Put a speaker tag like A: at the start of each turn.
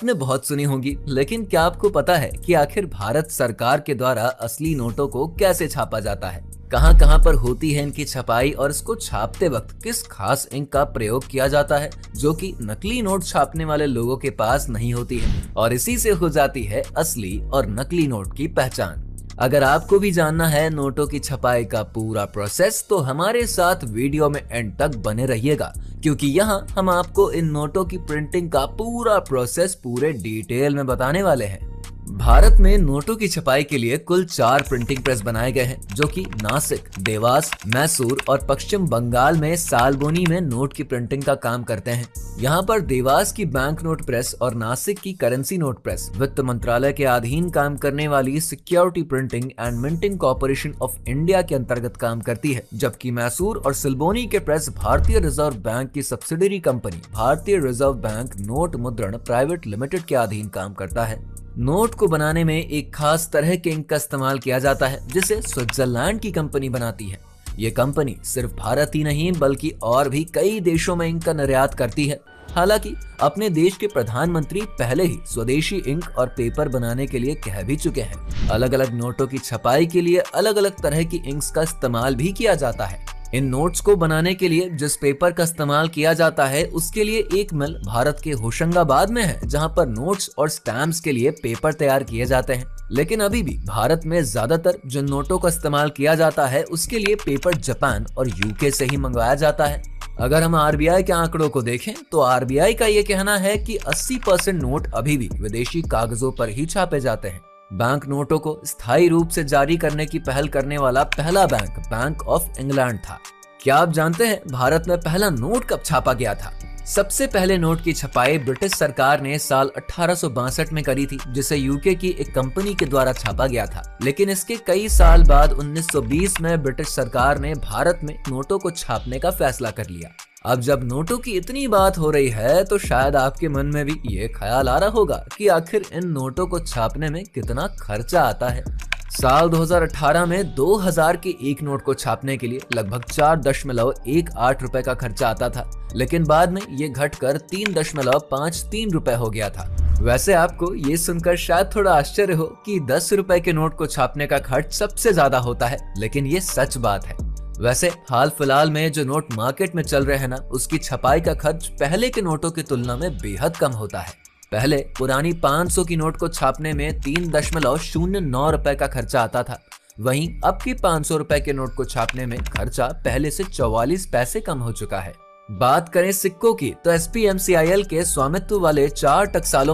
A: आपने बहुत सुनी होंगी, लेकिन क्या आपको पता है कि आखिर भारत सरकार के द्वारा असली नोटों को कैसे छापा जाता है? कहां कहां पर होती है इनकी छपाई और इसको छापते वक्त किस खास इंक का प्रयोग किया जाता है जो कि नकली नोट छापने वाले लोगों के पास नहीं होती है, और इसी से हो जाती है असली और नकली नोट की पहचान। अगर आपको भी जानना है नोटों की छपाई का पूरा प्रोसेस, तो हमारे साथ वीडियो में एंड तक बने रहिएगा, क्योंकि यहाँ हम आपको इन नोटों की प्रिंटिंग का पूरा प्रोसेस पूरे डिटेल में बताने वाले हैं। भारत में नोटों की छपाई के लिए कुल 4 प्रिंटिंग प्रेस बनाए गए हैं, जो कि नासिक, देवास, मैसूर और पश्चिम बंगाल में सालबोनी में नोट की प्रिंटिंग का काम करते हैं। यहाँ पर देवास की बैंक नोट प्रेस और नासिक की करेंसी नोट प्रेस वित्त मंत्रालय के अधीन काम करने वाली security printing and minting corporation of India के अंतर्गत काम करती है, जबकि मैसूर और सिलबोनी के प्रेस भारतीय रिजर्व बैंक की सब्सिडरी कंपनी भारतीय रिजर्व बैंक नोट मुद्रण प्राइवेट लिमिटेड के अधीन काम करता है। नोट को बनाने में एक खास तरह के इंक का इस्तेमाल किया जाता है, जिसे स्विट्जरलैंड की कंपनी बनाती है। ये कंपनी सिर्फ भारत ही नहीं बल्कि और भी कई देशों में इंक का निर्यात करती है। हालांकि अपने देश के प्रधानमंत्री पहले ही स्वदेशी इंक और पेपर बनाने के लिए कह भी चुके हैं। अलग अलग नोटों की छपाई के लिए अलग अलग तरह की इंक्स का इस्तेमाल भी किया जाता है। इन नोट्स को बनाने के लिए जिस पेपर का इस्तेमाल किया जाता है, उसके लिए एक मिल भारत के होशंगाबाद में है, जहां पर नोट्स और स्टैम्प्स के लिए पेपर तैयार किए जाते हैं। लेकिन अभी भी भारत में ज्यादातर जिन नोटों का इस्तेमाल किया जाता है, उसके लिए पेपर जापान और यूके से ही मंगवाया जाता है। अगर हम आरबीआई के आंकड़ों को देखें, तो आरबीआई का ये कहना है कि 80% नोट अभी भी विदेशी कागजों पर ही छापे जाते हैं। बैंक नोटों को स्थायी रूप से जारी करने की पहल करने वाला पहला बैंक बैंक ऑफ इंग्लैंड था। क्या आप जानते हैं भारत में पहला नोट कब छापा गया था? सबसे पहले नोट की छपाई ब्रिटिश सरकार ने साल 1862 में करी थी, जिसे यूके की एक कंपनी के द्वारा छापा गया था। लेकिन इसके कई साल बाद 1920 में ब्रिटिश सरकार ने भारत में नोटों को छापने का फैसला कर लिया। अब जब नोटों की इतनी बात हो रही है, तो शायद आपके मन में भी ये ख्याल आ रहा होगा कि आखिर इन नोटों को छापने में कितना खर्चा आता है। साल 2018 में 2000 के एक नोट को छापने के लिए लगभग 4.18 रुपए का खर्चा आता था, लेकिन बाद में ये घटकर 3.53 रुपए हो गया था। वैसे आपको ये सुनकर शायद थोड़ा आश्चर्य हो कि 10 रुपए के नोट को छापने का खर्च सबसे ज्यादा होता है, लेकिन ये सच बात है। वैसे हाल फिलहाल में जो नोट मार्केट में चल रहे हैं ना, उसकी छपाई का खर्च पहले के नोटों की तुलना में बेहद कम होता है। पहले पुरानी 500 की नोट को छापने में 3.09 रुपए का खर्चा आता था। वहीं अब की 500 रुपए के नोट को छापने में खर्चा पहले से 44 पैसे कम हो चुका है। बात करें सिक्कों की, तो एसपीएमसीआईएल के स्वामित्व वाले 4 टकसालों